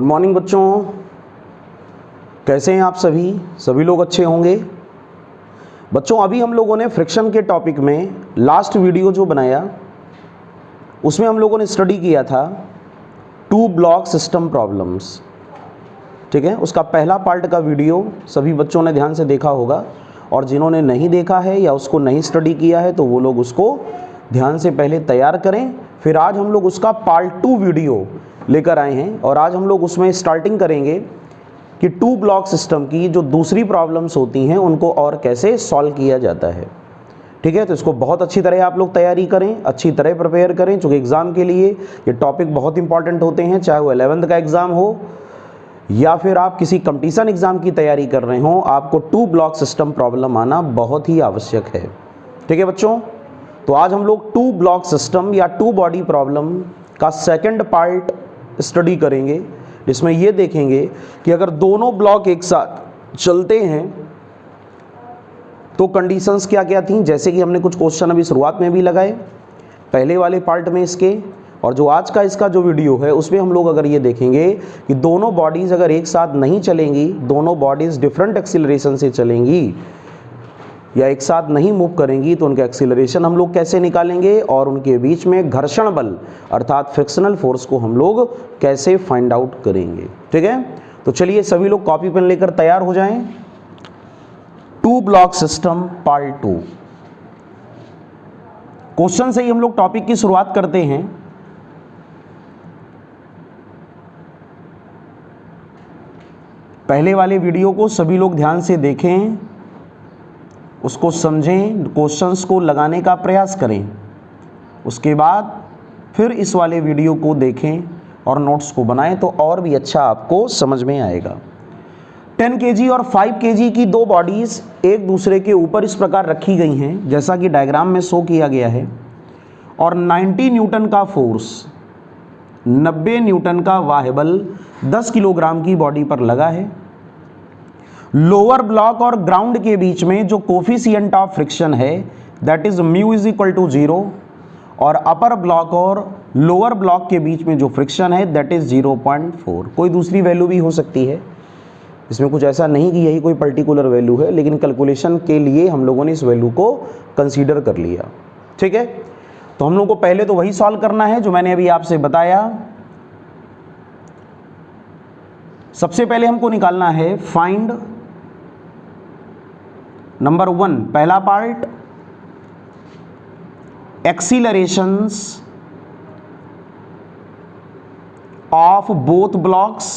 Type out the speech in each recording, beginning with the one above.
Morning बच्चों, कैसे हैं आप सभी लोग अच्छे होंगे। बच्चों अभी हम लोगों ने फ्रिक्शन के टॉपिक में लास्ट वीडियो जो बनाया उसमें हम लोगों ने स्टडी किया था टू ब्लॉक सिस्टम प्रॉब्लम्स। ठीक है, उसका पहला पार्ट का वीडियो सभी बच्चों ने ध्यान से देखा होगा, और जिन्होंने नहीं देखा है या उसको नहीं स्टडी किया है तो वो लोग उसको ध्यान से पहले तैयार करें। फिर आज हम लोग उसका पार्ट 2 वीडियो लेकर आए हैं और आज हम लोग उसमें स्टार्टिंग करेंगे कि टू ब्लॉक सिस्टम की जो दूसरी प्रॉब्लम्स होती हैं उनको और कैसे सॉल्व किया जाता है। ठीक है, तो इसको बहुत अच्छी तरह आप लोग तैयारी करें, अच्छी तरह प्रिपेयर करें, क्योंकि एग्ज़ाम के लिए ये टॉपिक बहुत इंपॉर्टेंट होते हैं, चाहे वो 11th का एग्ज़ाम हो या फिर आप किसी कंपटीशन एग्ज़ाम की तैयारी कर रहे हो, आपको टू ब्लॉक सिस्टम प्रॉब्लम आना बहुत ही आवश्यक है। ठीक है बच्चों, तो आज हम लोग टू ब्लॉक सिस्टम या टू बॉडी प्रॉब्लम का सेकंड पार्ट स्टडी करेंगे, जिसमें ये देखेंगे कि अगर दोनों ब्लॉक एक साथ चलते हैं तो कंडीशंस क्या क्या थी। जैसे कि हमने कुछ क्वेश्चन अभी शुरुआत में भी लगाए पहले वाले पार्ट में इसके, और जो आज का इसका जो वीडियो है उसमें हम लोग अगर ये देखेंगे कि दोनों बॉडीज़ अगर एक साथ नहीं चलेंगी, दोनों बॉडीज़ डिफरेंट एक्सीलरेशन से चलेंगी या एक साथ नहीं मूव करेंगी, तो उनका एक्सीलरेशन हम लोग कैसे निकालेंगे और उनके बीच में घर्षण बल अर्थात फ्रिक्शनल फोर्स को हम लोग कैसे फाइंड आउट करेंगे। ठीक है, तो चलिए सभी लोग कॉपी पेन लेकर तैयार हो जाएं। Two block system part 2 question से ही हम लोग टॉपिक की शुरुआत करते हैं। पहले वाले वीडियो को सभी लोग ध्यान से देखें, उसको समझें, क्वेश्चंस को लगाने का प्रयास करें, उसके बाद फिर इस वाले वीडियो को देखें और नोट्स को बनाएं तो और भी अच्छा आपको समझ में आएगा। 10 kg और 5 kg की दो बॉडीज़ एक दूसरे के ऊपर इस प्रकार रखी गई हैं जैसा कि डायग्राम में शो किया गया है, और 90 न्यूटन का फोर्स 90 न्यूटन का वाह्य बल 10 किलोग्राम की बॉडी पर लगा है। लोअर ब्लॉक और ग्राउंड के बीच में जो कोफिशिएंट ऑफ फ्रिक्शन है that is mu is equal to 0, और अपर ब्लॉक और लोअर ब्लॉक के बीच में जो फ्रिक्शन है दैट इज 0.4। कोई दूसरी वैल्यू भी हो सकती है, इसमें कुछ ऐसा नहीं कि यही कोई पर्टिकुलर वैल्यू है, लेकिन कैलकुलेशन के लिए हम लोगों ने इस वैल्यू को कंसीडर कर लिया। ठीक है, तो हम लोग को पहले तो वही सॉल्व करना है जो मैंने अभी आपसे बताया। सबसे पहले हमको निकालना है फाइंड नंबर 1 पहला पार्ट एक्सीलरेशंस ऑफ बोथ ब्लॉक्स,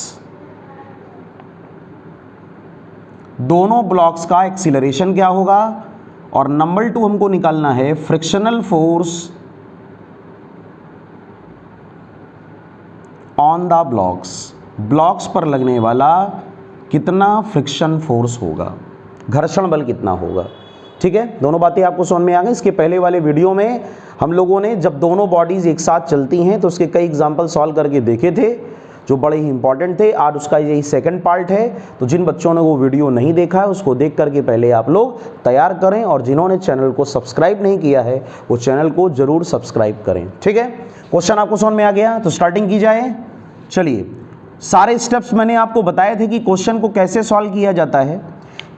दोनों ब्लॉक्स का एक्सीलरेशन क्या होगा, और नंबर 2 हमको निकालना है frictional force on the blocks पर लगने वाला कितना फ्रिक्शन फोर्स होगा, घर्षण बल कितना होगा। ठीक है, दोनों बातें आपको समझ में आ गई। इसके पहले वाले वीडियो में हम लोगों ने जब दोनों बॉडीज़ एक साथ चलती हैं तो उसके कई एग्जाम्पल सॉल्व करके देखे थे जो बड़े ही इंपॉर्टेंट थे। आज उसका यही सेकंड पार्ट है, तो जिन बच्चों ने वो वीडियो नहीं देखा है उसको देख करके पहले आप लोग तैयार करें, और जिन्होंने चैनल को सब्सक्राइब नहीं किया है वो चैनल को जरूर सब्सक्राइब करें। ठीक है, क्वेश्चन आपको समझ में आ गया, तो स्टार्टिंग की जाए। चलिए, सारे स्टेप्स मैंने आपको बताए थे कि क्वेश्चन को कैसे सॉल्व किया जाता है।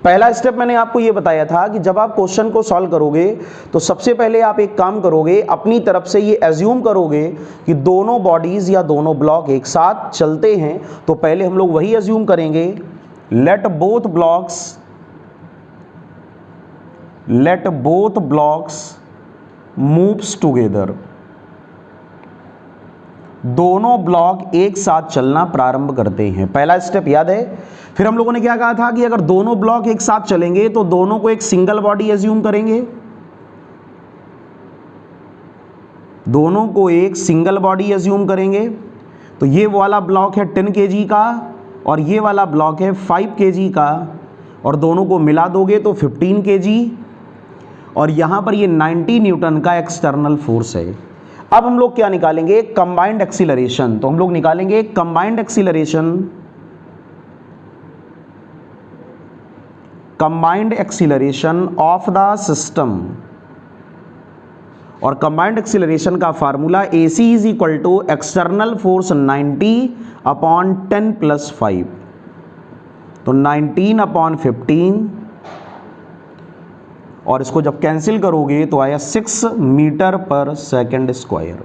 पहला स्टेप मैंने आपको ये बताया था कि जब आप क्वेश्चन को सॉल्व करोगे तो सबसे पहले आप एक काम करोगे, अपनी तरफ से ये एज्यूम करोगे कि दोनों बॉडीज़ या दोनों ब्लॉक एक साथ चलते हैं। तो पहले हम लोग वही एज्यूम करेंगे, let both blocks moves together, दोनों ब्लॉक एक साथ चलना प्रारंभ करते हैं। पहला स्टेप याद है। फिर हम लोगों ने क्या कहा था कि अगर दोनों ब्लॉक एक साथ चलेंगे तो दोनों को एक सिंगल बॉडी एज्यूम करेंगे, दोनों को एक सिंगल बॉडी एज्यूम करेंगे। तो ये वाला ब्लॉक है 10 kg का और ये वाला ब्लॉक है 5 kg का, और दोनों को मिला दोगे तो 15 kg, और यहाँ पर ये 90 न्यूटन का एक्सटर्नल फोर्स है। अब हम लोग क्या निकालेंगे, कंबाइंड एक्सीलरेशन। तो हम लोग निकालेंगे combined acceleration of the system और कंबाइंड एक्सीलरेशन का formula AC is equal to external force 90/10 + 5, तो 19/15, और इसको जब कैंसिल करोगे तो आया 6 मीटर/सेकंड²।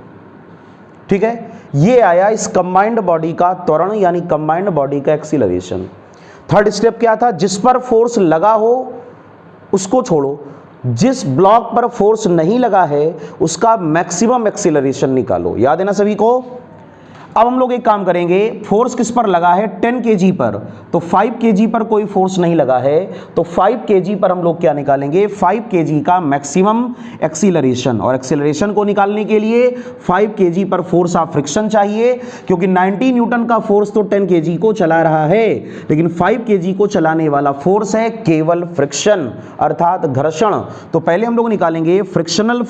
ठीक है, ये आया इस कंबाइंड बॉडी का त्वरण यानी कंबाइंड बॉडी का एक्सीलरेशन। थर्ड स्टेप क्या था? जिस पर फोर्स लगा हो उसको छोड़ो, जिस ब्लॉक पर फोर्स नहीं लगा है उसका मैक्सिमम एक्सीलरेशन निकालो। याद है ना सभी को? अब हम लोग एक काम करेंगे, फोर्स किस पर लगा है? 10 kg पर, तो 5 kg पर कोई फोर्स नहीं लगा है, तो 5 kg पर हम लोग क्या निकालेंगे? 5 kg का मैक्सिमम एक्सीलरेशन। और एक्सीलरेशन को निकालने के लिए 5 kg पर फोर्स ऑफ फ्रिक्शन चाहिए, क्योंकि 90 न्यूटन का फोर्स तो 10 kg को चला रहा है, लेकिन 5 kg को चलाने वाला फोर्स है केवल फ्रिक्शन अर्थात घर्षण। तो पहले हम लोग निकालेंगे frictional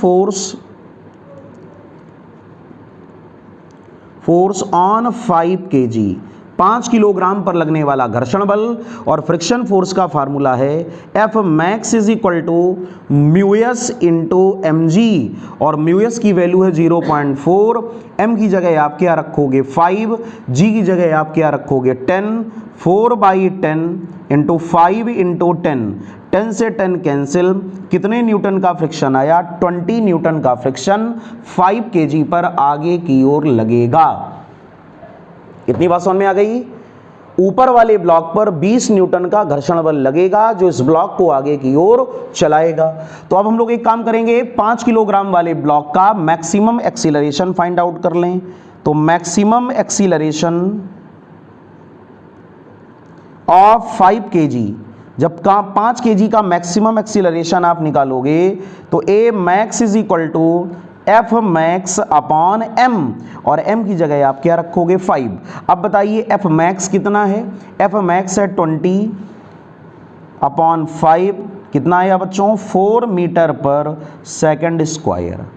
force on 5 kg, 5 kilogram पर लगने वाला घर्षण बल। और फ्रिक्शन फोर्स का फार्मूला है F max is equal to mu s into mg, और म्यूएस की वैल्यू है 0.4, m की जगह आप क्या रखोगे? 5, g की जगह आप क्या रखोगे? 10, 4/10 इंटू 5 इंटू 10, 10 से 10 कैंसिल, कितने न्यूटन का फ्रिक्शन आया? 20 न्यूटन का फ्रिक्शन 5 kg पर आगे की ओर लगेगा। इतनी बात समझ में आ गई? ऊपर वाले ब्लॉक पर 20 न्यूटन का घर्षण बल लगेगा जो इस ब्लॉक को आगे की ओर चलाएगा। तो अब हम लोग एक काम करेंगे, 5 किलोग्राम वाले ब्लॉक का मैक्सिमम एक्सीलरेशन फाइंड आउट कर लें। तो मैक्सिमम एक्सीलरेशन ऑफ 5 kg, जब 5 kg का मैक्सिमम एक्सीलरेशन आप निकालोगे तो A max is equal to F max upon m, और m की जगह आप क्या रखोगे? 5। अब बताइए F max कितना है? F max है 20/5, कितना आया बच्चों? 4 मीटर/सेकंड²।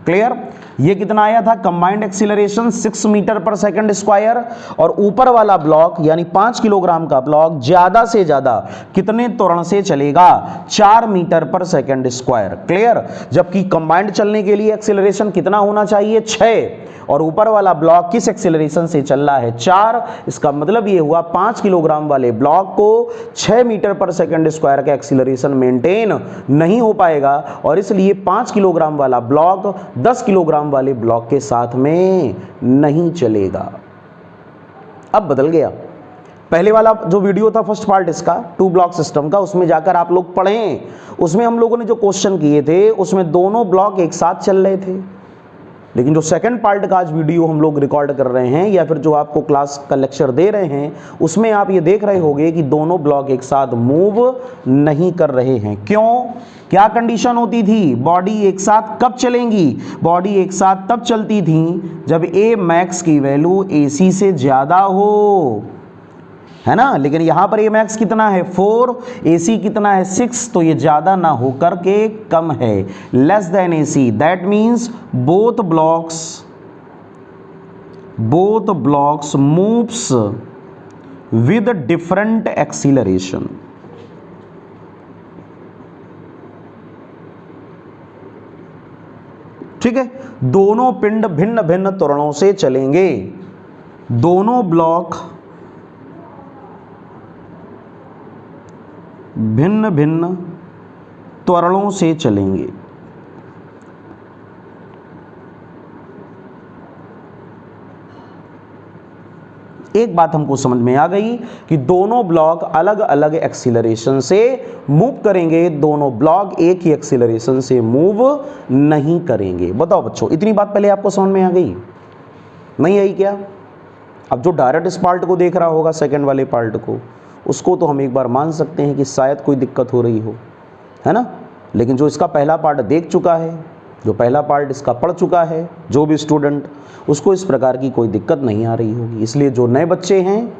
क्लियर? ये कितना आया था? Combined acceleration 6 मीटर/सेकंड²। और ऊपर वाला ब्लॉक यानी 5 किलोग्राम का ब्लॉक ज्यादा से ज्यादा कितने त्वरण से चलेगा? 4 मीटर/सेकंड²। क्लियर? जबकि कंबाइंड चलने के लिए एक्सीलरेशन कितना होना चाहिए? 6, और ऊपर वाला ब्लॉक किस एक्सीलरेशन से चल रहा है? 4। इसका मतलब ये हुआ 5 किलोग्राम वाले ब्लॉक को 6 मीटर/सेकंड² का एक्सीलरेशन मेंटेन नहीं हो पाएगा, और इसलिए 5 किलोग्राम वाला ब्लॉक 10 किलोग्राम वाले ब्लॉक के साथ में नहीं चलेगा। अब बदल गया। पहले वाला जो वीडियो था फर्स्ट पार्ट इसका 2 ब्लॉक सिस्टम का, उसमें जाकर आप लोग पढ़ें। उसमें हम लोगों ने जो क्वेश्चन किए थे उसमें दोनों ब्लॉक एक साथ चल रहे थे, लेकिन जो सेकंड पार्ट का आज वीडियो हम लोग रिकॉर्ड कर रहे हैं या फिर जो आपको क्लास का लेक्चर दे रहे हैं उसमें आप ये देख रहे होंगे कि दोनों ब्लॉक एक साथ मूव नहीं कर रहे हैं। क्यों? क्या कंडीशन होती थी? बॉडी एक साथ कब चलेंगी? बॉडी एक साथ तब चलती थी जब A max की वैल्यू AC से ज़्यादा हो, है ना? लेकिन यहाँ पर A max कितना है? 4, AC कितना है? 6, तो ये ज़्यादा ना होकर के कम है, less than AC। That means both blocks moves with different acceleration. ठीक है, दोनों पिंड भिन्न भिन्न त्वरणों से चलेंगे, दोनों ब्लॉक भिन्न भिन्न त्वरणों से चलेंगे। एक बात हमको समझ में आ गई कि दोनों ब्लॉक अलग अलग एक्सीलरेशन से मूव करेंगे, दोनों ब्लॉक एक ही एक्सीलरेशन से मूव नहीं करेंगे। बताओ बच्चों, इतनी बात पहले आपको समझ में आ गई? नहीं आई क्या? अब जो डायरेक्ट इस पार्ट को देख रहा होगा सेकंड वाले पार्ट को, उसको तो हम एक बार मान सकते हैं कि शायद कोई दिक्कत हो रही हो, है ना? लेकिन जो इसका पहला पार्ट देख चुका है, जो पहला पार्ट इसका पढ़ चुका है, जो भी स्टूडेंट, उसको इस प्रकार की कोई दिक्कत नहीं आ रही होगी। इसलिए जो नए बच्चे हैं,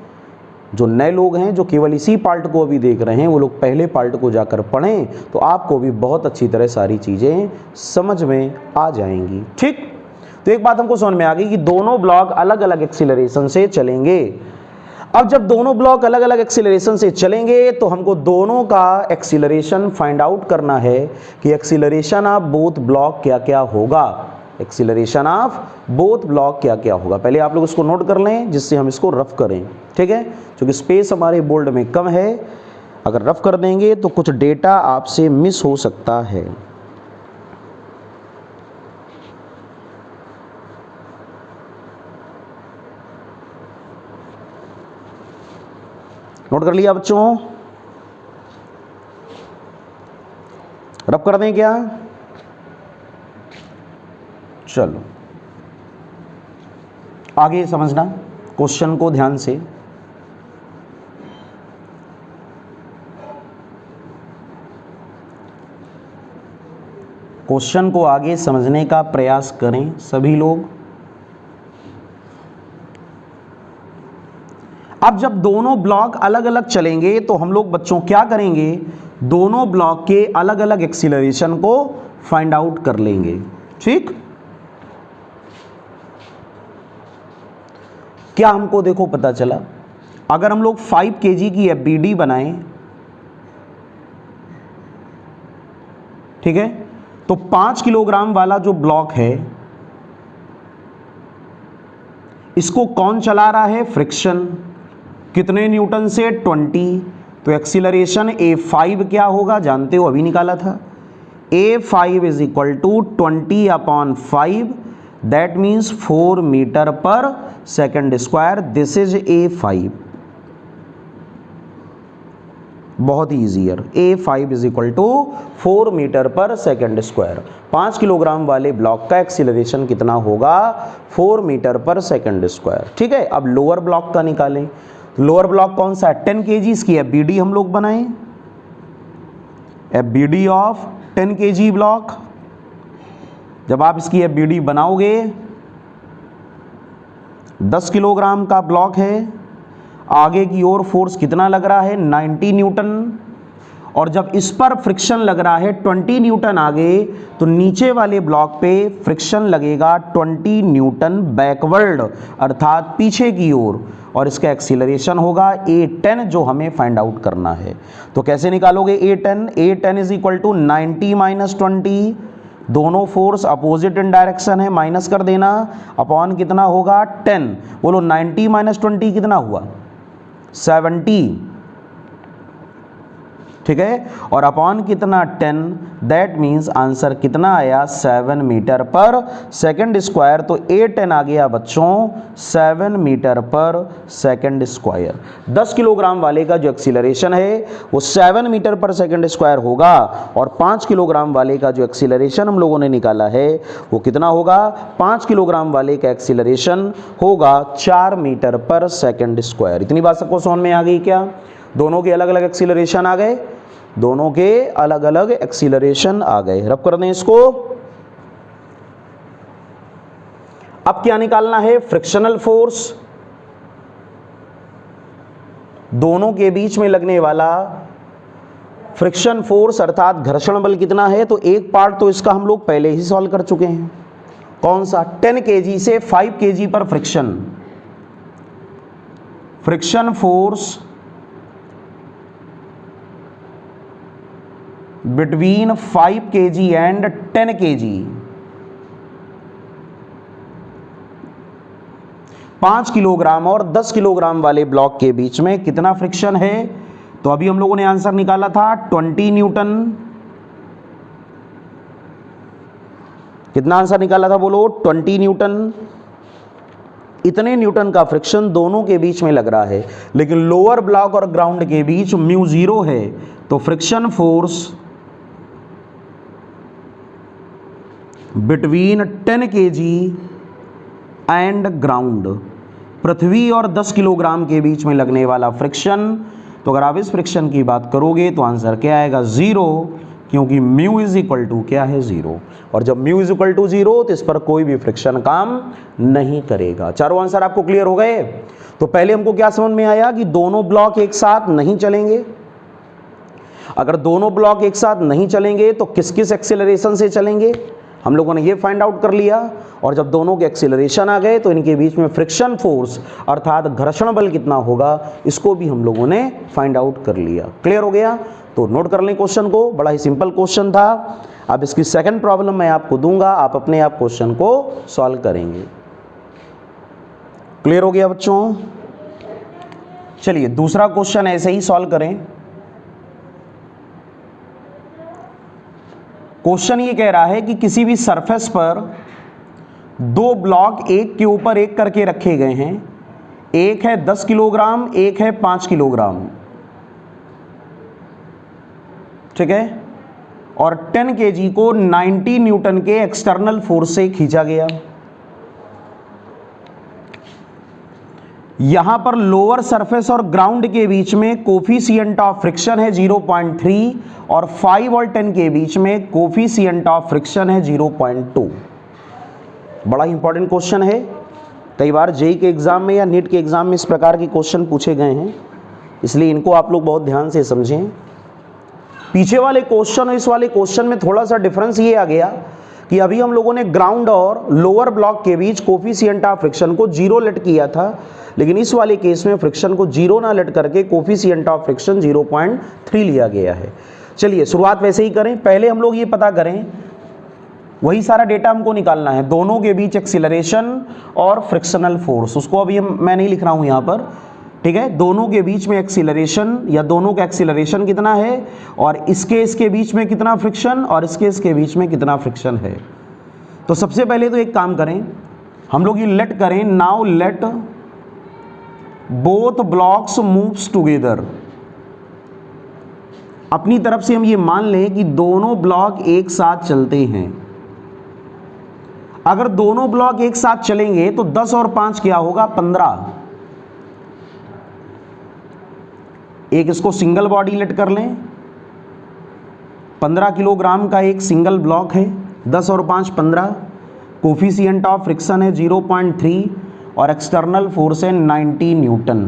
जो नए लोग हैं, जो केवल इसी पार्ट को अभी देख रहे हैं, वो लोग पहले पार्ट को जाकर पढ़ें तो आपको भी बहुत अच्छी तरह सारी चीज़ें समझ में आ जाएंगी। ठीक? तो एक बात हमको समझ में आ गई कि दोनों ब्लॉक अलग अलग एक्सीलरेशन से चलेंगे। अब जब दोनों ब्लॉक अलग अलग एक्सीलरेशन से चलेंगे तो हमको दोनों का एक्सीलरेशन फाइंड आउट करना है कि एक्सीलरेशन ऑफ बोथ ब्लॉक क्या क्या होगा। एक्सीलरेशन ऑफ बोथ ब्लॉक क्या क्या होगा। पहले आप लोग इसको नोट कर लें जिससे हम इसको रफ करें, ठीक है, क्योंकि स्पेस हमारे बोर्ड में कम है। अगर रफ कर देंगे तो कुछ डेटा आपसे मिस हो सकता है। नोट कर लिया बच्चों? रफ कर दें क्या? चलो आगे समझना क्वेश्चन को ध्यान से। क्वेश्चन को आगे समझने का प्रयास करें सभी लोग। अब जब दोनों ब्लॉक अलग अलग चलेंगे तो हम लोग बच्चों क्या करेंगे, दोनों ब्लॉक के अलग अलग एक्सीलरेशन को फाइंड आउट कर लेंगे। ठीक, क्या हमको देखो पता चला, अगर हम लोग 5 kg की एफबीडी बनाएं, ठीक है, तो 5 किलोग्राम वाला जो ब्लॉक है इसको कौन चला रहा है, फ्रिक्शन। कितने न्यूटन से, 20। तो एक्सीलरेशन A5 क्या होगा, जानते हो, अभी निकाला था। A5 is equal to 20/5, that means 4 metre पर second square. This is A5। बहुत ही easier. A5 is equal to 4 metre पर सेकेंड स्क्वायर। 5 किलोग्राम वाले ब्लॉक का एक्सीलरेशन कितना होगा, 4 मीटर पर सेकेंड स्क्वायर। ठीक है, अब लोअर ब्लॉक का निकालें। लोअर ब्लॉक कौन सा है, 10 kg। इसकी एफबीडी हम लोग बनाएं, एफबीडी ऑफ 10 kg ब्लॉक। जब आप इसकी एफबीडी बनाओगे, 10 किलोग्राम का ब्लॉक है, आगे की ओर फोर्स कितना लग रहा है, 90 न्यूटन। और जब इस पर फ्रिक्शन लग रहा है 20 न्यूटन आगे, तो नीचे वाले ब्लॉक पे फ्रिक्शन लगेगा 20 न्यूटन बैकवर्ड, अर्थात पीछे की ओर। और इसका एक्सीलरेशन होगा A10, जो हमें फाइंड आउट करना है। तो कैसे निकालोगे A10? A10 is equal to 90 minus 20। दोनों फोर्स अपोजिट इन डायरेक्शन है, माइनस कर देना, अपॉन कितना होगा, 10। बोलो 90 माइनस 20 कितना हुआ, 70। ठीक है, और अपॉन कितना, 10। दैट मीन्स आंसर कितना आया, 7 मीटर पर सेकेंड स्क्वायर। तो A10 आ गया बच्चों 7 मीटर पर सेकेंड स्क्वायर। 10 किलोग्राम वाले का जो एक्सीलरेशन है वो 7 मीटर पर सेकेंड स्क्वायर होगा, और 5 किलोग्राम वाले का जो एक्सीलरेशन हम लोगों ने निकाला है वो कितना होगा, 5 किलोग्राम वाले का एक्सीलरेशन होगा 4 मीटर पर सेकेंड स्क्वायर। इतनी बात सबको समझ में आ गई क्या? दोनों के अलग अलग एक्सीलरेशन आ गए, दोनों के अलग अलग एक्सीलरेशन आ गए। रब कर दें इसको। अब क्या निकालना है, फ्रिक्शनल फोर्स। दोनों के बीच में लगने वाला फ्रिक्शन फोर्स अर्थात घर्षण बल कितना है। तो एक पार्ट तो इसका हम लोग पहले ही सॉल्व कर चुके हैं। कौन सा, 10 kg से 5 kg पर friction. Friction force between 5 kg and 10 kg। 5 kilogram और 10 किलोग्राम वाले ब्लॉक के बीच में कितना फ्रिक्शन है। तो अभी हम लोगों ने आंसर निकाला था 20 न्यूटन। कितना आंसर निकाला था, बोलो, 20 न्यूटन। इतने न्यूटन का फ्रिक्शन दोनों के बीच में लग रहा है, लेकिन लोअर ब्लॉक और ग्राउंड के बीच म्यू 0 है। तो friction force between 10 kg and ground, पृथ्वी और 10 किलोग्राम के बीच में लगने वाला फ्रिक्शन। तो अगर आप इस फ्रिक्शन की बात करोगे तो आंसर क्या आएगा, 0, क्योंकि म्यू इज इक्वल टू क्या है, 0। और जब म्यू इज इक्वल टू 0 तो इस पर कोई भी फ्रिक्शन काम नहीं करेगा। चारों आंसर आपको क्लियर हो गए। तो पहले हमको क्या समझ में आया कि दोनों ब्लॉक एक साथ नहीं चलेंगे। अगर दोनों ब्लॉक एक साथ नहीं चलेंगे तो किस किस एक्सीलरेशन से चलेंगे, हम लोगों ने ये फाइंड आउट कर लिया। और जब दोनों के एक्सीलरेशन आ गए तो इनके बीच में फ्रिक्शन फोर्स अर्थात घर्षण बल कितना होगा, इसको भी हम लोगों ने फाइंड आउट कर लिया। क्लियर हो गया। तो नोट कर लें क्वेश्चन को, बड़ा ही सिंपल क्वेश्चन था। अब इसकी सेकंड प्रॉब्लम मैं आपको दूंगा, आप अपने आप क्वेश्चन को सॉल्व करेंगे। क्लियर हो गया बच्चों? चलिए दूसरा क्वेश्चन ऐसे ही सॉल्व करें। क्वेश्चन ये कह रहा है कि किसी भी सरफेस पर दो ब्लॉक एक के ऊपर एक करके रखे गए हैं, एक है 10 किलोग्राम, एक है 5 किलोग्राम, ठीक है, और 10 kg को 90 न्यूटन के एक्सटर्नल फोर्स से खींचा गया। यहां पर लोअर सरफेस और ग्राउंड के बीच में कोफिशिएंट ऑफ फ्रिक्शन है 0.3 और 5 और 10 के बीच में कोफिशिएंट ऑफ फ्रिक्शन है 0.2। बड़ा इंपॉर्टेंट क्वेश्चन है, कई बार जेईई के एग्जाम में या नीट के एग्जाम में इस प्रकार के क्वेश्चन पूछे गए हैं, इसलिए इनको आप लोग बहुत ध्यान से समझें। पीछे वाले क्वेश्चन और इस वाले क्वेश्चन में थोड़ा सा डिफरेंस ये आ गया कि अभी हम लोगों ने ग्राउंड और लोअर ब्लॉक के बीच कोफिशिएंट ऑफ फ्रिक्शन को 0 लेट किया था, लेकिन इस वाले केस में फ्रिक्शन को 0 ना लेट करके कोफिशिएंट ऑफ फ्रिक्शन 0.3 लिया गया है। चलिए शुरुआत वैसे ही करें। पहले हम लोग ये पता करें, वही सारा डेटा हमको निकालना है, दोनों के बीच एक्सीलरेशन और फ्रिक्शनल फोर्स। उसको अभी मैं नहीं लिख रहा हूं यहां पर, ठीक है। दोनों के बीच में एक्सीलरेशन या दोनों का एक्सीलरेशन कितना है और इसके बीच में कितना फ्रिक्शन और इसके बीच में कितना फ्रिक्शन है। तो सबसे पहले तो एक काम करें, हम लोग ये लेट करें, now let both blocks moves together. अपनी तरफ से हम ये मान लें कि दोनों ब्लॉक एक साथ चलते हैं। अगर दोनों ब्लॉक एक साथ चलेंगे तो 10 और 5 क्या होगा, 15। एक इसको सिंगल बॉडी लेट कर लें, 15 किलोग्राम का एक सिंगल ब्लॉक है, 10 और 5 15, कोफिशिएंट ऑफ फ्रिक्शन है 0.3 और एक्सटर्नल फोर्स है 90 न्यूटन।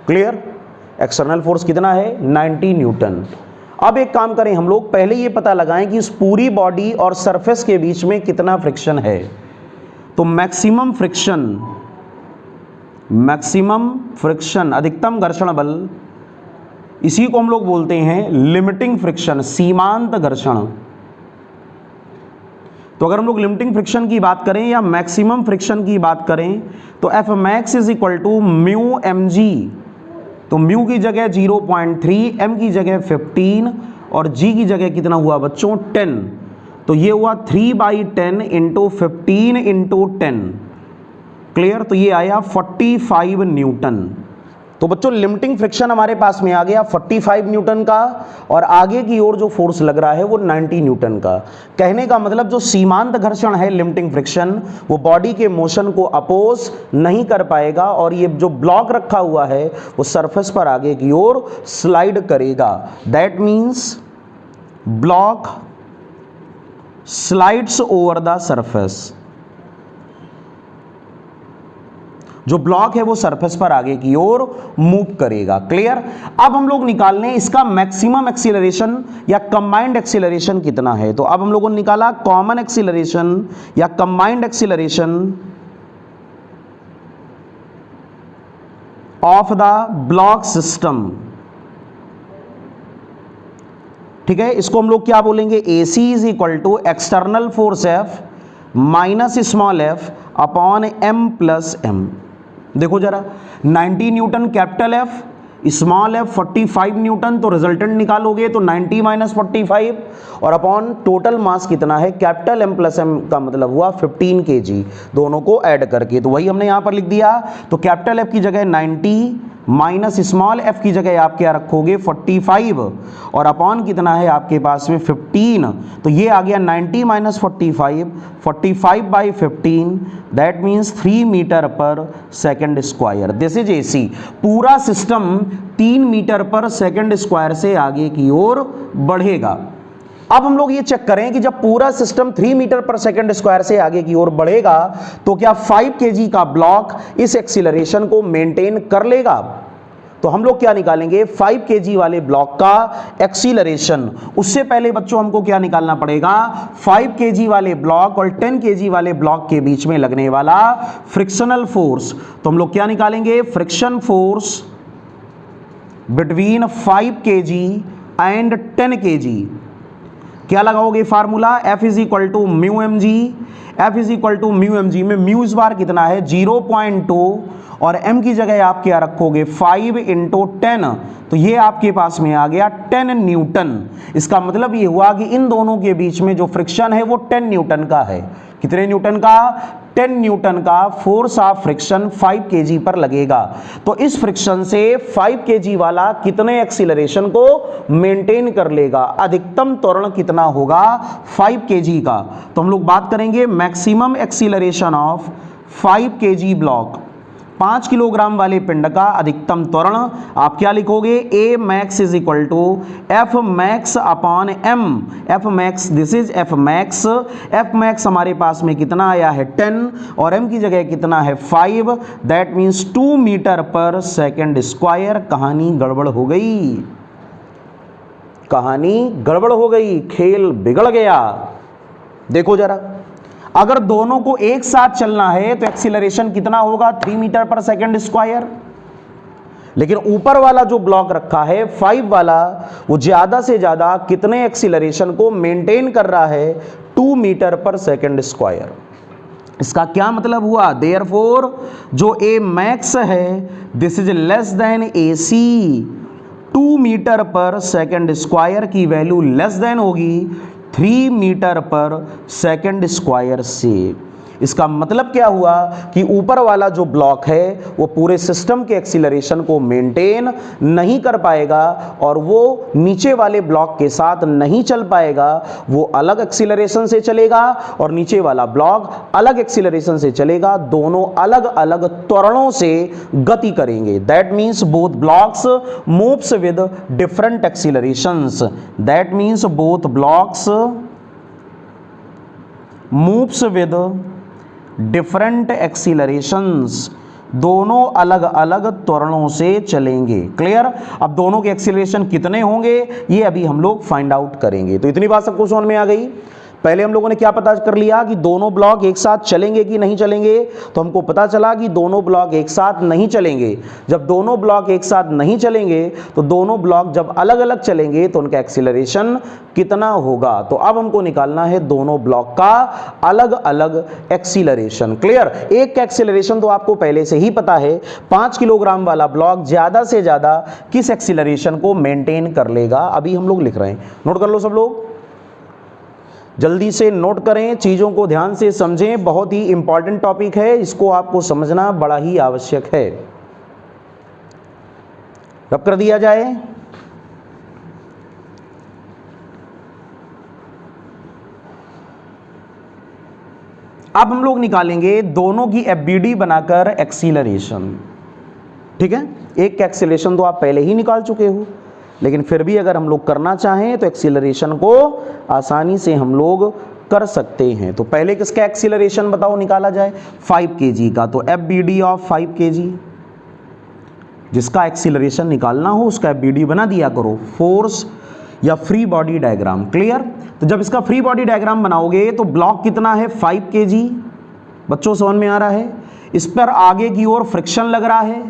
क्लियर? एक्सटर्नल फोर्स कितना है, 90 न्यूटन। अब एक काम करें, हम लोग पहले ये पता लगाएं कि इस पूरी बॉडी और सरफेस के बीच में कितना फ्रिक्शन है। तो मैक्सिमम फ्रिक्शन अधिकतम घर्षण बल, इसी को हम लोग बोलते हैं लिमिटिंग फ्रिक्शन, सीमांत घर्षण। तो अगर हम लोग लिमिटिंग फ्रिक्शन की बात करें या मैक्सिमम फ्रिक्शन की बात करें तो F max is equal to mu M G. तो म्यू की जगह 0.3, एम की जगह 15 और जी की जगह कितना हुआ बच्चों, 10। तो ये हुआ 3/10 इंटू 15 इंटू 10। क्लियर? तो ये आया 45 न्यूटन। तो बच्चों लिमिटिंग फ्रिक्शन हमारे पास में आ गया 45 न्यूटन का और आगे की ओर जो फोर्स लग रहा है वो 90 न्यूटन का। कहने का मतलब जो सीमांत घर्षण है लिमिटिंग फ्रिक्शन, वो बॉडी के मोशन को अपोज नहीं कर पाएगा और ये जो ब्लॉक रखा हुआ है वो सरफेस पर आगे की ओर स्लाइड करेगा। That means block slides over the surface. जो ब्लॉक है वो सरफेस पर आगे की ओर मूव करेगा। क्लियर? अब हम लोग निकाल लें इसका मैक्सिमम एक्सीलरेशन या कंबाइंड एक्सीलरेशन कितना है। तो अब हम लोगों ने निकाला कॉमन एक्सीलरेशन या combined acceleration of the block system. ठीक है, इसको हम लोग क्या बोलेंगे, AC is equal to external force F minus small f upon m plus m। देखो जरा, 90 newton capital F, small f 45 newton, तो रिजल्टेंट निकालोगे तो 90 माइनस 45 और अपॉन टोटल मास कितना है, कैपिटल M प्लस m का मतलब हुआ 15 kg, दोनों को ऐड करके। तो वही हमने यहां पर लिख दिया। तो कैपिटल F की जगह 90 माइनस स्मॉल f की जगह आप क्या रखोगे 45 और अपॉन कितना है आपके पास में 15। तो ये आ गया 90 माइनस 45/15 दैट मीन्स 3 मीटर पर second square. This is AC। पूरा सिस्टम 3 मीटर पर सेकंड स्क्वायर से आगे की ओर बढ़ेगा। अब हम लोग ये चेक करें कि जब पूरा सिस्टम 3 मीटर पर सेकंड स्क्वायर से आगे की ओर बढ़ेगा तो क्या 5 kg का ब्लॉक इस एक्सीलरेशन को मेंटेन कर लेगा। तो हम लोग क्या निकालेंगे, 5 kg वाले ब्लॉक का एक्सीलरेशन। उससे पहले बच्चों हमको क्या निकालना पड़ेगा, 5 kg वाले ब्लॉक और 10 kg वाले ब्लॉक के बीच में लगने वाला फ्रिक्शनल फोर्स। तो हम लोग क्या निकालेंगे, friction force between 5 kg and 10 kg, क्या लगाओगे फार्मूला? F is equal to mu M G. F is equal to mu M G में म्यू इस बार कितना है? 0.2 और m की जगह आप क्या रखोगे? 5 इंटू 10, तो ये आपके पास में आ गया 10 न्यूटन। इसका मतलब ये हुआ कि इन दोनों के बीच में जो फ्रिक्शन है वो 10 न्यूटन का है। कितने न्यूटन का? 10 न्यूटन का फोर्स ऑफ फ्रिक्शन 5 kg पर लगेगा। तो इस फ्रिक्शन से 5 kg वाला कितने एक्सीलरेशन को मेंटेन कर लेगा? अधिकतम त्वरण कितना होगा 5 kg का? तो हम लोग बात करेंगे maximum acceleration of 5 kg block, 5 kilogram वाले पिंड का अधिकतम त्वरण। आप क्या लिखोगे? A max is equal to F max upon M. F max, this is F max. F max हमारे पास में कितना आया है? 10 और एम की जगह कितना है? 5। दैट मीन्स 2 मीटर पर सेकेंड स्क्वायर। कहानी गड़बड़ हो गई, कहानी गड़बड़ हो गई, खेल बिगड़ गया। देखो जरा, अगर दोनों को एक साथ चलना है तो एक्सीलरेशन कितना होगा? 3 मीटर पर सेकेंड स्क्वायर। लेकिन ऊपर वाला जो ब्लॉक रखा है 5 वाला, वो ज्यादा से ज्यादा कितने एक्सीलरेशन को मेंटेन कर रहा है? 2 मीटर पर सेकेंड स्क्वायर। इसका क्या मतलब हुआ? देयरफॉर जो ए मैक्स है this is less than A C. 2 metre पर सेकेंड स्क्वायर की वैल्यू लेस देन होगी 3 मीटर पर सेकेंड स्क्वायर से। इसका मतलब क्या हुआ कि ऊपर वाला जो ब्लॉक है वो पूरे सिस्टम के एक्सीलरेशन को मेंटेन नहीं कर पाएगा और वो नीचे वाले ब्लॉक के साथ नहीं चल पाएगा। वो अलग एक्सीलरेशन से चलेगा और नीचे वाला ब्लॉक अलग एक्सीलरेशन से चलेगा। दोनों अलग अलग त्वरणों से गति करेंगे। That means both blocks moves with different accelerations. That means both blocks moves with different accelerations. दोनों अलग अलग त्वरणों से चलेंगे। क्लियर? अब दोनों के एक्सीलरेशन कितने होंगे ये अभी हम लोग फाइंड आउट करेंगे। तो इतनी बात सबको समझ में आ गई। पहले हम लोगों ने क्या पता कर लिया कि दोनों ब्लॉक एक साथ चलेंगे कि नहीं चलेंगे। तो हमको पता चला कि दोनों ब्लॉक एक साथ नहीं चलेंगे। जब दोनों ब्लॉक एक साथ नहीं चलेंगे तो दोनों ब्लॉक जब अलग अलग चलेंगे तो उनका एक्सीलरेशन कितना होगा। तो अब हमको निकालना है दोनों ब्लॉक का अलग अलग एक्सीलरेशन। क्लियर? एक का एक्सीलरेशन तो आपको पहले से ही पता है। 5 किलोग्राम वाला ब्लॉक ज्यादा से ज्यादा किस एक्सीलरेशन को मेंटेन कर लेगा, अभी हम लोग लिख रहे हैं। नोट कर लो सब लोग, जल्दी से नोट करें, चीज़ों को ध्यान से समझें। बहुत ही इंपॉर्टेंट टॉपिक है, इसको आपको समझना बड़ा ही आवश्यक है। रब कर दिया जाए। अब हम लोग निकालेंगे दोनों की एफबीडी बनाकर एक्सीलरेशन। ठीक है? एक का एक्सीलरेशन तो आप पहले ही निकाल चुके हो, लेकिन फिर भी अगर हम लोग करना चाहें तो एक्सीलरेशन को आसानी से हम लोग कर सकते हैं। तो पहले किसका एक्सीलरेशन बताओ निकाला जाए? 5 kg का। तो एफबीडी ऑफ 5 kg, जिसका एक्सीलरेशन निकालना हो उसका एफबीडी बना दिया करो। फोर्स या फ्री बॉडी डायग्राम। क्लियर? तो जब इसका फ्री बॉडी डायग्राम बनाओगे तो ब्लॉक कितना है? 5 kg। बच्चों समझ में आ रहा है? इस पर आगे की ओर फ्रिक्शन लग रहा है।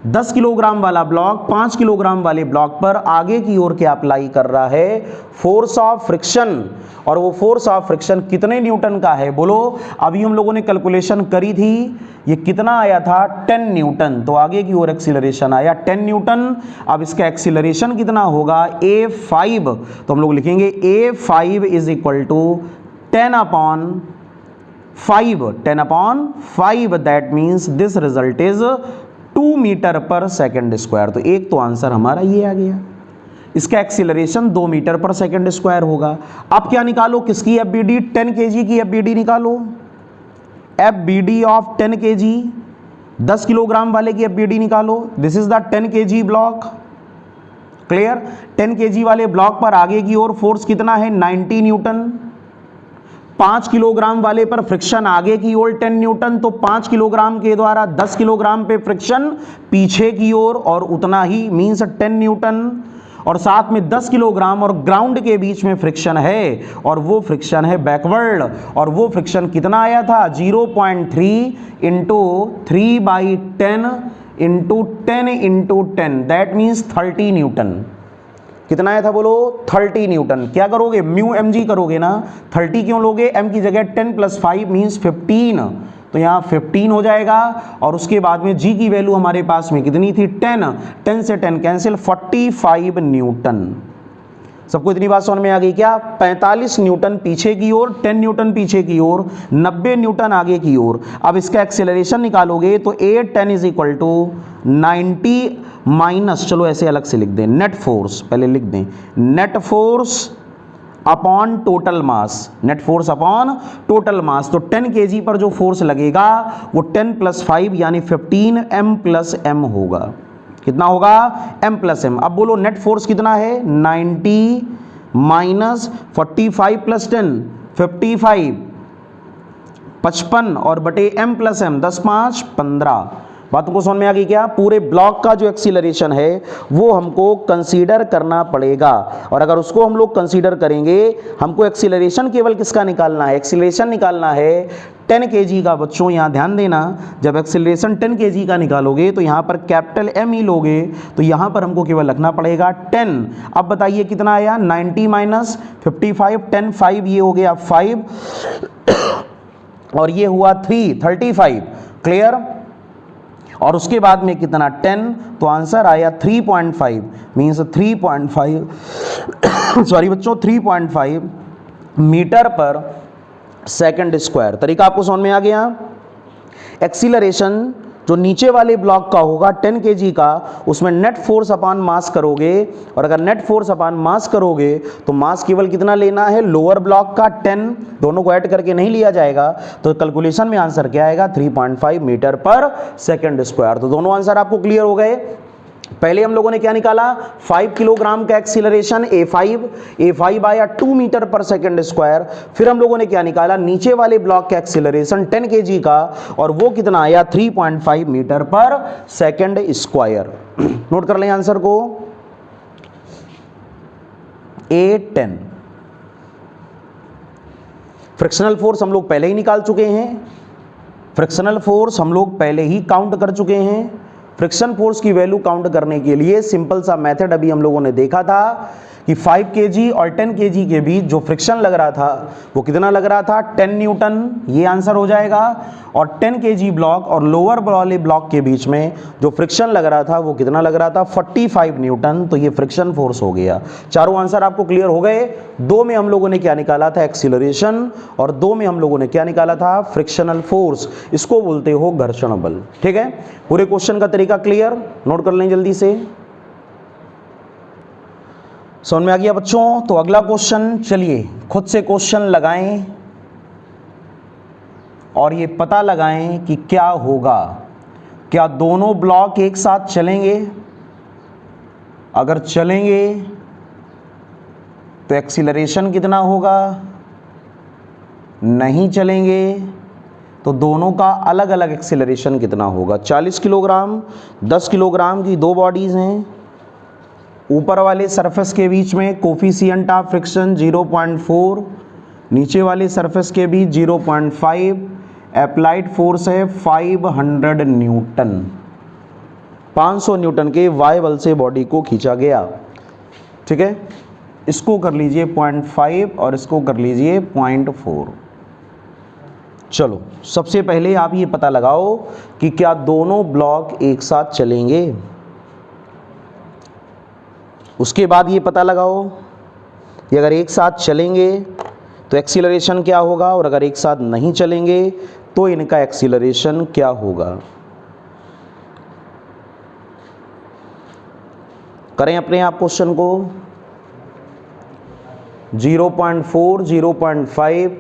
10 किलोग्राम वाला ब्लॉक 5 किलोग्राम वाले ब्लॉक पर आगे की ओर क्या अप्लाई कर रहा है? Force of friction. और वो फोर्स ऑफ फ्रिक्शन कितने न्यूटन का है बोलो? अभी हम लोगों ने कैलकुलेशन करी थी, ये कितना आया था? 10 न्यूटन। तो आगे की ओर एक्सीलरेशन आया 10 न्यूटन। अब इसका एक्सीलरेशन कितना होगा? A5। तो हम लोग लिखेंगे A5 is equal to 10 upon 5। 10 upon 5। That means this result is 2 metre पर सेकेंड स्क्वायर। तो एक तो आंसर हमारा ये आ गया। इसका एक्सीलरेशन 2 मीटर पर सेकेंड स्क्वायर होगा। अब क्या निकालो? किसकी एफबीडी? 10 kg की एफबीडी निकालो। एफबीडी ऑफ 10 kg, 10 किलोग्राम वाले की एफबीडी निकालो। This is the 10 kg block. Clear? 10 kg वाले ब्लॉक पर आगे की ओर फोर्स कितना है? 90 न्यूटन। 5 किलोग्राम वाले पर फ्रिक्शन आगे की ओर 10 न्यूटन। तो 5 किलोग्राम के द्वारा 10 किलोग्राम पे फ्रिक्शन पीछे की ओर और उतना ही मीन्स 10 न्यूटन। और साथ में 10 किलोग्राम और ग्राउंड के बीच में फ्रिक्शन है और वो फ्रिक्शन है बैकवर्ड। और वो फ्रिक्शन कितना आया था? 0.3 into 3/10 into 10 that means 30 Newton. कितना आया था बोलो? 30 न्यूटन। क्या करोगे? म्यू एम जी करोगे ना। 30 क्यों लोगे? m की जगह 10 + 5 मीन्स 15, तो यहाँ 15 हो जाएगा। और उसके बाद में g की वैल्यू हमारे पास में कितनी थी? 10 से 10 कैंसिल, 45 न्यूटन। सबको इतनी बात समझ में आ गई क्या? 45 न्यूटन पीछे की ओर, 10 न्यूटन पीछे की ओर, 90 न्यूटन आगे की ओर। अब इसका एक्सेलरेशन निकालोगे तो 810 = 90 माइनस, चलो ऐसे अलग से लिख दें, नेट फोर्स पहले लिख दें, net force upon total mass, net force upon total mass. तो 10 kg पर जो फोर्स लगेगा वो 10 + 5 यानी 15 m + m होगा। कितना होगा? m + m। अब बोलो नेट फोर्स कितना है? 90 माइनस 45 + 10 55, 55 और बटे m + m 10 5 15। बात को समझ में आ गई क्या? पूरे ब्लॉक का जो एक्सीलरेशन है वो हमको कंसीडर करना पड़ेगा, और अगर उसको हम लोग कंसीडर करेंगे, हमको एक्सीलरेशन केवल किसका निकालना है? एक्सीलरेशन निकालना है 10 kg का। बच्चों यहाँ ध्यान देना, जब एक्सीलरेशन 10 kg का निकालोगे तो यहाँ पर कैपिटल M ही लोगे, तो यहाँ पर हमको केवल रखना पड़ेगा 10। अब बताइए कितना आया? 90 माइनस 55, 10 5 ये हो गया 5 और ये हुआ 3 35। क्लियर? और उसके बाद में कितना? 10, तो आंसर आया 3.5 मीन्स 3.5 सॉरी बच्चों 3.5 मीटर पर सेकंड स्क्वायर। तरीका आपको समझ में आ गया? एक्सीलरेशन जो नीचे वाले ब्लॉक का होगा 10 kg का, उसमें नेट फोर्स अपॉन मास करोगे, और अगर नेट फोर्स अपॉन मास करोगे तो मास केवल कितना लेना है? लोअर ब्लॉक का 10, दोनों को ऐड करके नहीं लिया जाएगा। तो कैलकुलेशन में आंसर क्या आएगा? 3.5 मीटर पर सेकंड स्क्वायर। तो दोनों आंसर आपको क्लियर हो गए। पहले हम लोगों ने क्या निकाला? 5 किलोग्राम का एक्सीलरेशन A5 आया 2 मीटर पर सेकंड स्क्वायर। फिर हम लोगों ने क्या निकाला? नीचे वाले ब्लॉक का एक्सीलरेशन 10 kg का, और वो कितना आया? 3.5 मीटर पर सेकंड स्क्वायर। नोट कर लें आंसर को, A10। फ्रिक्शनल फोर्स हम लोग पहले ही निकाल चुके हैं, फ्रिक्शनल फोर्स हम लोग पहले ही काउंट कर चुके हैं। फ्रिक्शन फोर्स की वैल्यू काउंट करने के लिए सिंपल सा मेथड अभी हम लोगों ने देखा था कि 5 kg और 10 kg के बीच जो फ्रिक्शन लग रहा था वो कितना लग रहा था? 10 न्यूटन, ये आंसर हो जाएगा। और 10 kg ब्लॉक और लोअर वाले ब्लॉक के बीच में जो फ्रिक्शन लग रहा था वो कितना लग रहा था? 45 न्यूटन। तो ये फ्रिक्शन फोर्स हो गया। चारों आंसर आपको क्लियर हो गए। 2 में हम लोगों ने क्या निकाला था? एक्सीलरेशन, और 2 में हम लोगों ने क्या निकाला था? Frictional force. इसको बोलते हो घर्षण बल। ठीक है, पूरे क्वेश्चन का तरीका क्लियर? नोट कर लें जल्दी से। समझ में आ गया बच्चों? तो अगला क्वेश्चन, चलिए खुद से क्वेश्चन लगाएं और ये पता लगाएं कि क्या होगा। क्या दोनों ब्लॉक एक साथ चलेंगे? अगर चलेंगे तो एक्सीलरेशन कितना होगा? नहीं चलेंगे तो दोनों का अलग अलग एक्सीलरेशन कितना होगा? 40 किलोग्राम 10 किलोग्राम की दो बॉडीज हैं। ऊपर वाले सरफेस के बीच में कोफिशिएंट ऑफ फ्रिक्शन 0.4, नीचे वाले सरफेस के बीच 0.5, अप्लाइड फोर्स है 500 न्यूटन। 500 न्यूटन के वाई बल से बॉडी को खींचा गया। ठीक है, इसको कर लीजिए 0.5 और इसको कर लीजिए 0.4। चलो सबसे पहले आप ये पता लगाओ कि क्या दोनों ब्लॉक एक साथ चलेंगे। उसके बाद ये पता लगाओ कि अगर एक साथ चलेंगे तो एक्सीलरेशन क्या होगा, और अगर एक साथ नहीं चलेंगे तो इनका एक्सीलरेशन क्या होगा। करें अपने आप क्वेश्चन को। 0.4 0.5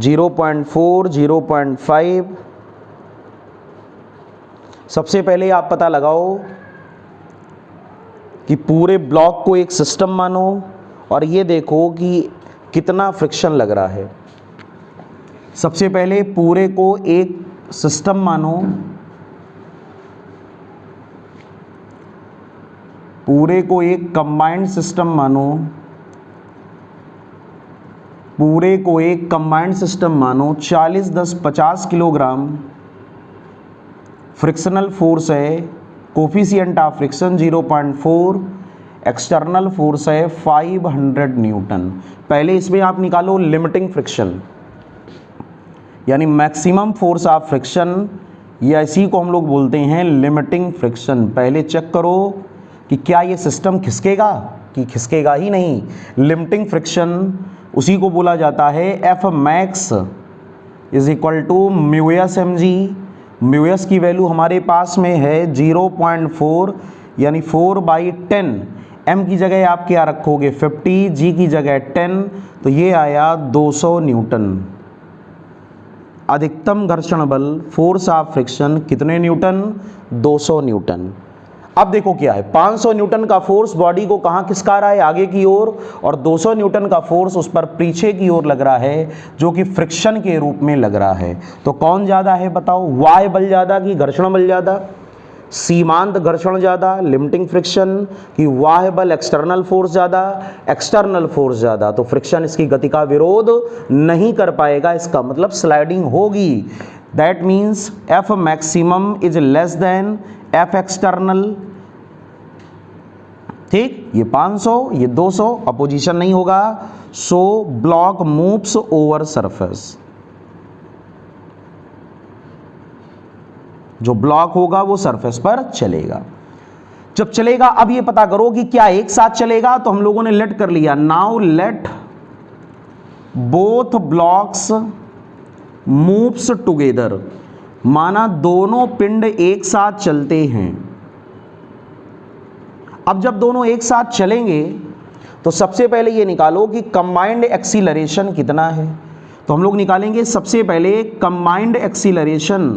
0.4 0.5। सबसे पहले आप पता लगाओ कि पूरे ब्लॉक को एक सिस्टम मानो और ये देखो कि कितना फ्रिक्शन लग रहा है। सबसे पहले पूरे को एक सिस्टम मानो, पूरे को एक कंबाइंड सिस्टम मानो, पूरे को एक कंबाइंड सिस्टम मानो। 40 10 50 किलोग्राम फ्रिक्शनल फोर्स है, coefficient of friction 0.4, external force है 500 न्यूटन। पहले इसमें आप निकालो लिमिटिंग फ्रिक्शन, यानी मैक्सिमम फोर्स ऑफ फ्रिक्शन, या इसी को हम लोग बोलते हैं लिमिटिंग फ्रिक्शन। पहले चेक करो कि क्या ये सिस्टम खिसकेगा, कि खिसकेगा ही नहीं। लिमिटिंग फ्रिक्शन उसी को बोला जाता है F max is equal to mu S M G. Mu S की वैल्यू हमारे पास में है 0.4, यानी 4/10। एम की जगह आप क्या रखोगे 50, जी की जगह 10, तो ये आया 200 न्यूटन। अधिकतम घर्षण बल फोर्स ऑफ फ्रिक्शन कितने न्यूटन, 200 न्यूटन। अब देखो क्या है, 500 न्यूटन का फोर्स बॉडी को कहाँ खिसका रहा है, आगे की ओर, और 200 न्यूटन का फोर्स उस पर पीछे की ओर लग रहा है, जो कि फ्रिक्शन के रूप में लग रहा है। तो कौन ज़्यादा है बताओ, वाय बल ज़्यादा कि घर्षण बल ज़्यादा? सीमांत घर्षण ज़्यादा, लिमिटिंग फ्रिक्शन, कि वाह बल एक्सटर्नल फोर्स ज़्यादा, एक्सटर्नल फोर्स ज़्यादा। तो फ्रिक्शन इसकी गति का विरोध नहीं कर पाएगा, इसका मतलब स्लाइडिंग होगी। That means F maximum is less then F external. ठीक, ये 500, ये 200, अपोजिशन नहीं होगा। So block moves over surface, जो ब्लॉक होगा वो सरफेस पर चलेगा। जब चलेगा, अब ये पता करो कि क्या एक साथ चलेगा, तो हम लोगों ने लेट कर लिया। Now let both blocks moves together, माना दोनों पिंड एक साथ चलते हैं। अब जब दोनों एक साथ चलेंगे तो सबसे पहले ये निकालो कि कंबाइंड एक्सीलरेशन कितना है। तो हम लोग निकालेंगे सबसे पहले combined acceleration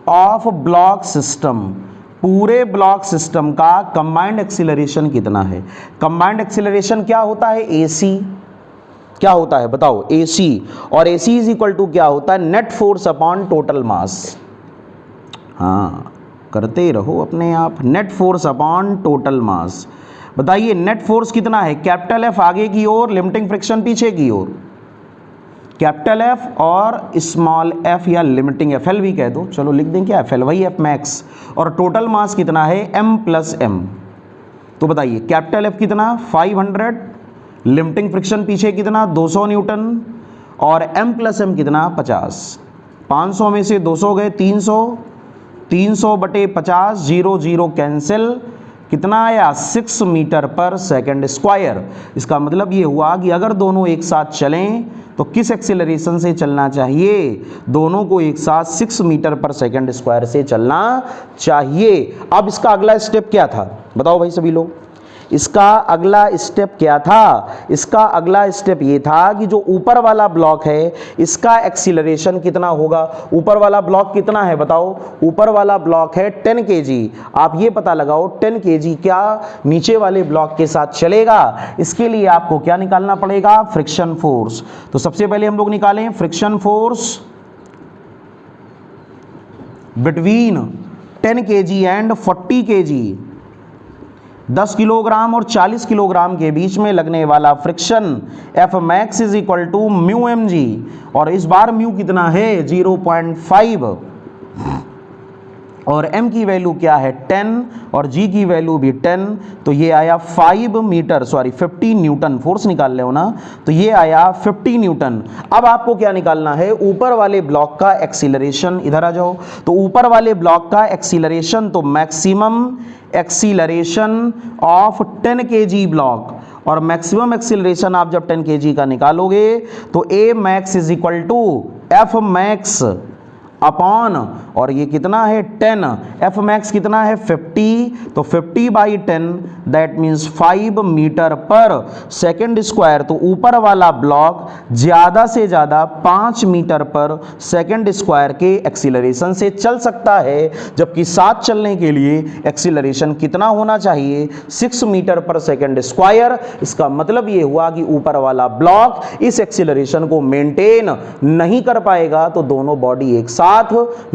of block system. पूरे ब्लॉक सिस्टम का कंबाइंड एक्सीलरेशन कितना है। कंबाइंड एक्सीलरेशन क्या होता है, एसी। क्या होता है बताओ, एसी। और एसी इज इक्वल टू क्या होता है, net force upon total mass. हाँ, करते रहो अपने आप, net force upon total mass. बताइए नेट फोर्स कितना है, कैपिटल एफ आगे की ओर, लिमिटिंग फ्रिक्शन पीछे की ओर। कैपिटल एफ और स्मॉल एफ, या लिमिटिंग एफ एल भी कह दो, चलो लिख दें क्या, एफ एल, वही एफ मैक्स। और टोटल मास कितना है, एम प्लस एम। तो बताइए कैपिटल एफ कितना 500, लिमिटिंग फ्रिक्शन पीछे कितना 200 न्यूटन, और एम प्लस एम कितना 50। 500 में से 200 गए 300, 300/50, 0 0 कैंसिल, कितना आया 6 मीटर पर सेकंड स्क्वायर। इसका मतलब ये हुआ कि अगर दोनों एक साथ चलें तो किस एक्सीलरेशन से चलना चाहिए, दोनों को एक साथ 6 मीटर पर सेकंड स्क्वायर से चलना चाहिए। अब इसका अगला स्टेप क्या था बताओ भाई सभी लोग, इसका अगला स्टेप क्या था। इसका अगला स्टेप ये था कि जो ऊपर वाला ब्लॉक है इसका एक्सीलरेशन कितना होगा। ऊपर वाला ब्लॉक कितना है बताओ, ऊपर वाला ब्लॉक है 10 kg। आप ये पता लगाओ 10 kg क्या नीचे वाले ब्लॉक के साथ चलेगा। इसके लिए आपको क्या निकालना पड़ेगा, फ्रिक्शन फोर्स। तो सबसे पहले हम लोग निकालें friction force between 10 kg and 40 kg। 10 kilogram और 40 किलोग्राम के बीच में लगने वाला friction F max is equal to mu M G. और इस बार म्यू कितना है 0.5, और m की वैल्यू क्या है 10, और g की वैल्यू भी 10। तो ये आया 50 न्यूटन। फोर्स निकाल ले हो ना, तो ये आया 50 न्यूटन। अब आपको क्या निकालना है, ऊपर वाले ब्लॉक का एक्सीलरेशन। इधर आ जाओ। तो ऊपर वाले ब्लॉक का एक्सीलरेशन, तो maximum acceleration of 10 kg block, और मैक्सिमम एक्सीलरेशन आप जब 10 kg का निकालोगे तो a max is equal to F max upon, और ये कितना है 10, एफ मैक्स कितना है 50, तो 50/10 दैट मीन्स 5 मीटर पर सेकंड स्क्वायर। तो ऊपर वाला ब्लॉक ज़्यादा से ज़्यादा 5 मीटर पर सेकंड स्क्वायर के एक्सीलरेशन से चल सकता है, जबकि साथ चलने के लिए एक्सीलरेशन कितना होना चाहिए 6 मीटर पर सेकंड स्क्वायर। इसका मतलब ये हुआ कि ऊपर वाला ब्लॉक इस एक्सीलरेशन को मेंटेन नहीं कर पाएगा, तो दोनों बॉडी एक साथ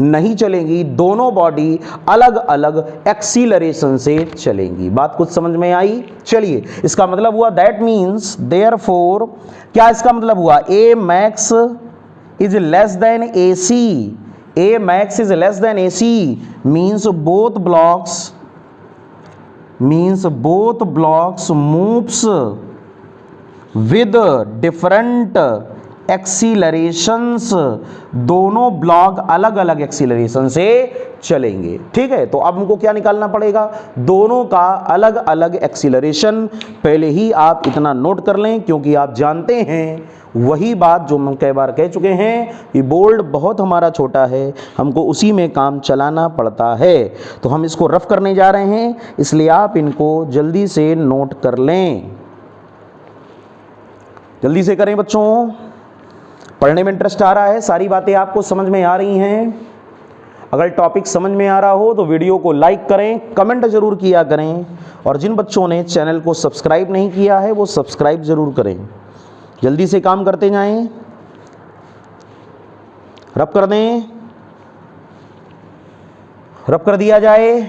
नहीं चलेंगी, दोनों बॉडी अलग अलग एक्सीलरेशन से चलेंगी। बात कुछ समझ में आई। चलिए, इसका मतलब हुआ दैट मीन्स देयरफॉर, क्या इसका मतलब हुआ, A max is less than A C A max is less than A C means both blocks moves with different accelerations, दोनों ब्लॉक अलग अलग एक्सीलरेशन से चलेंगे। ठीक है, तो अब हमको क्या निकालना पड़ेगा, दोनों का अलग अलग एक्सीलरेशन। पहले ही आप इतना नोट कर लें, क्योंकि आप जानते हैं वही बात जो हम कई बार कह चुके हैं कि बोर्ड बहुत हमारा छोटा है, हमको उसी में काम चलाना पड़ता है। तो हम इसको रफ करने जा रहे हैं, इसलिए आप इनको जल्दी से नोट कर लें। जल्दी से करें बच्चों, पढ़ने में इंटरेस्ट आ रहा है, सारी बातें आपको समझ में आ रही हैं। अगर टॉपिक समझ में आ रहा हो तो वीडियो को लाइक करें, कमेंट जरूर किया करें, और जिन बच्चों ने चैनल को सब्सक्राइब नहीं किया है वो सब्सक्राइब जरूर करें। जल्दी से काम करते जाएं, रब कर दें, रब कर दिया जाए,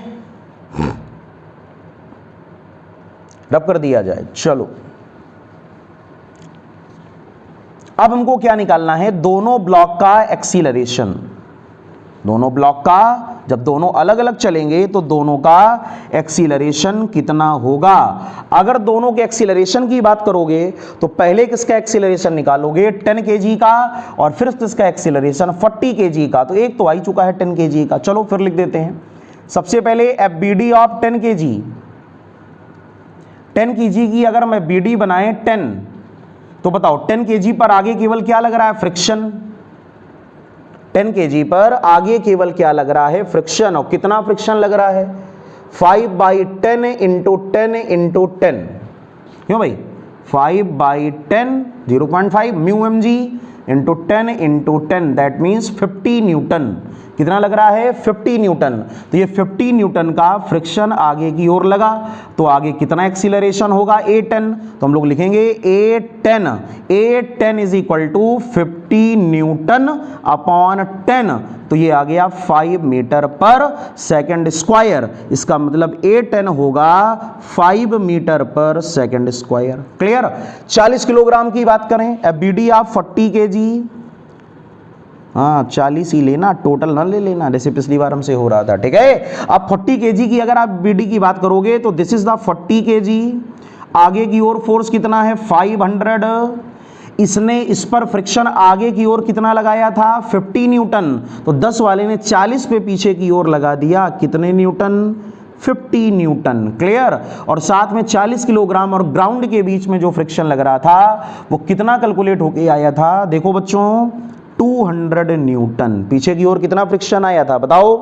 रब कर दिया जाए। चलो अब हमको क्या निकालना है, दोनों ब्लॉक का एक्सीलरेशन। दोनों ब्लॉक का, जब दोनों अलग अलग चलेंगे तो दोनों का एक्सीलरेशन कितना होगा। अगर दोनों के एक्सीलरेशन की बात करोगे तो पहले किसका एक्सीलरेशन निकालोगे, 10 kg का, और फिर किसका एक्सीलरेशन 40 kg का। तो एक तो आ ही चुका है 10 kg का। चलो फिर लिख देते हैं। सबसे पहले FBD ऑफ 10 kg, 10 kg की अगर मैं BD बनाए 10, तो बताओ 10 kg पर आगे केवल क्या लग रहा है, फ्रिक्शन। 10 kg पर आगे केवल क्या लग रहा है, फ्रिक्शन। और कितना फ्रिक्शन लग रहा है, 5/10 इंटू 10 इंटू 10। क्यों भाई, 5/10 0.5 mu mg into 10 into 10, that means 50 Newton. कितना लग रहा है, 50 न्यूटन। तो ये 50 न्यूटन का फ्रिक्शन आगे की ओर लगा, तो आगे कितना एक्सीलरेशन होगा, A10। तो हम लोग लिखेंगे A10 is equal to 50 newton upon 10। तो ये आ गया 5 मीटर पर सेकंड स्क्वायर। इसका मतलब A10 होगा 5 मीटर पर सेकंड स्क्वायर। क्लियर। 40 किलोग्राम की बात करें, FBD आप 40 kg, हाँ 40 ही लेना, टोटल ना ले लेना, जैसे पिछली बार हमसे हो रहा था। ठीक है, अब 40 kg की अगर आप BD की बात करोगे तो दिस इज द 40 kg। आगे की ओर फोर्स कितना है, 500। इसने इस पर फ्रिक्शन आगे की ओर कितना लगाया था, 50 न्यूटन। तो 10 वाले ने 40 पे पीछे की ओर लगा दिया, कितने न्यूटन, 50 न्यूटन। क्लियर। और साथ में 40 किलोग्राम और ग्राउंड के बीच में जो फ्रिक्शन लग रहा था वो कितना कैलकुलेट होके आया था, देखो बच्चों 200 न्यूटन। पीछे की ओर कितना फ्रिक्शन आया था, बताओ,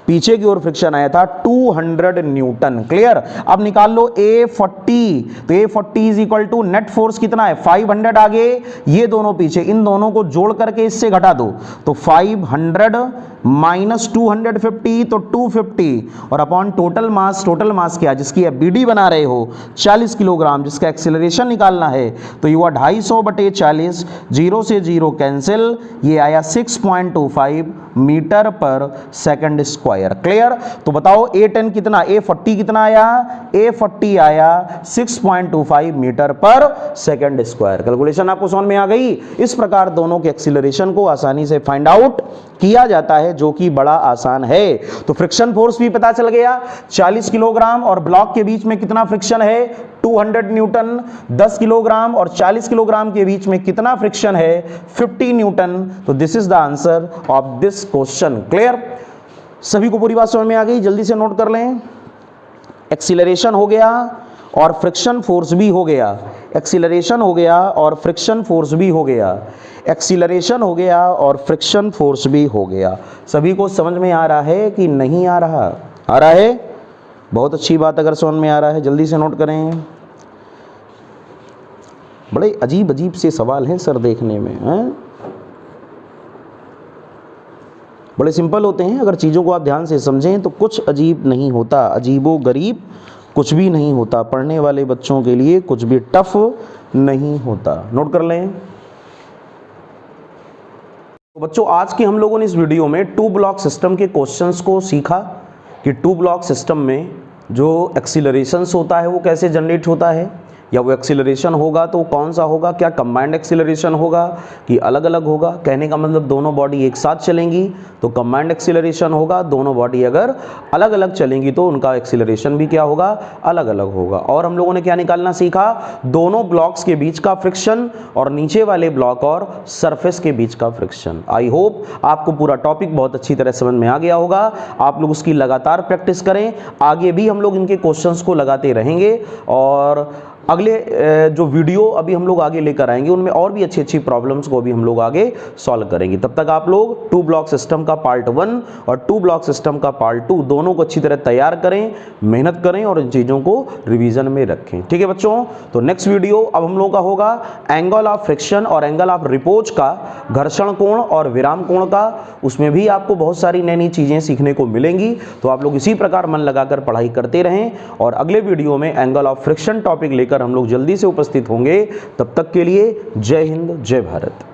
पीछे की ओर फ्रिक्शन आया था 200 न्यूटन। क्लियर। अब निकाल लो A40, तो A40 is equal to net force कितना है, 500 आगे, ये दोनों पीछे, इन दोनों को जोड़ करके इससे घटा दो, तो 500 माइनस 250, तो 250, और अपॉन टोटल मास क्या, जिसकी FBD बना रहे हो 40 किलोग्राम, जिसका एक्सेलरेशन निकालना है, तो ये हुआ 250/40, 0 से 0 कैंसिल, ये आया 6.25 मीटर पर सेकंड स्क्वायर। क्लियर। तो बताओ A10 कितना, A40 कितना आया, A40 आया 6.25 मीटर पर सेकंड स्क्वायर। कैलकुलेशन आपको समझ में आ गई। इस प्रकार दोनों के एक्सीलरेशन को आसानी से फाइंड आउट किया जाता है, जो कि बड़ा आसान है। तो फ्रिक्शन फोर्स भी पता चल गया, 40 किलोग्राम और ब्लॉक के बीच में कितना फ्रिक्शन है, 200 न्यूटन। 10 किलोग्राम और 40 किलोग्राम के बीच में कितना फ्रिक्शन है, 50 न्यूटन। तो this is the answer of this question. Clear. सभी को पूरी बात समझ में आ गई, जल्दी से नोट कर लें। एक्सीलरेशन हो गया और फ्रिक्शन फोर्स भी हो गया, एक्सीलरेशन हो गया और फ्रिक्शन फोर्स भी हो गया, एक्सीलरेशन हो गया और फ्रिक्शन फोर्स भी हो गया। सभी को समझ में आ रहा है कि नहीं आ रहा, आ रहा है, बहुत अच्छी बात। अगर समझ में आ रहा है जल्दी से नोट करें। बड़े अजीब अजीब से सवाल हैं सर देखने में, हैं? बड़े सिंपल होते हैं, अगर चीज़ों को आप ध्यान से समझें तो कुछ अजीब नहीं होता, अजीबो गरीब कुछ भी नहीं होता, पढ़ने वाले बच्चों के लिए कुछ भी टफ नहीं होता। नोट कर लें। तो बच्चों आज के हम लोगों ने इस वीडियो में 2 ब्लॉक सिस्टम के क्वेश्चंस को सीखा कि 2 ब्लॉक सिस्टम में जो एक्सीलरेशंस होता है वो कैसे जनरेट होता है, या वो एक्सीलरेशन होगा तो कौन सा होगा, क्या कंबाइंड एक्सीलरेशन होगा कि अलग अलग होगा। कहने का मतलब दोनों बॉडी एक साथ चलेंगी तो कंबाइंड एक्सीलरेशन होगा, दोनों बॉडी अगर अलग अलग चलेंगी तो उनका एक्सीलरेशन भी क्या होगा, अलग अलग होगा। और हम लोगों ने क्या निकालना सीखा, दोनों ब्लॉक्स के बीच का फ्रिक्शन और नीचे वाले ब्लॉक और सरफेस के बीच का फ्रिक्शन। आई होप आपको पूरा टॉपिक बहुत अच्छी तरह समझ में आ गया होगा। आप लोग उसकी लगातार प्रैक्टिस करें, आगे भी हम लोग इनके क्वेश्चंस को लगाते रहेंगे और अगले जो वीडियो अभी हम लोग आगे लेकर आएंगे उनमें और भी अच्छी अच्छी प्रॉब्लम्स को भी हम लोग आगे सॉल्व करेंगे। तब तक आप लोग 2 ब्लॉक सिस्टम का पार्ट 1 और 2 ब्लॉक सिस्टम का पार्ट 2 दोनों को अच्छी तरह तैयार करें, मेहनत करें और इन चीज़ों को रिवीजन में रखें। ठीक है बच्चों, तो नेक्स्ट वीडियो अब हम लोगों का होगा एंगल ऑफ फ्रिक्शन और एंगल ऑफ रिपोज का, घर्षण कोण और विराम कोण का। उसमें भी आपको बहुत सारी नई नई चीज़ें सीखने को मिलेंगी, तो आप लोग इसी प्रकार मन लगाकर पढ़ाई करते रहें और अगले वीडियो में एंगल ऑफ फ्रिक्शन टॉपिक लेकर हम लोग जल्दी से उपस्थित होंगे। तब तक के लिए जय हिंद, जय भारत।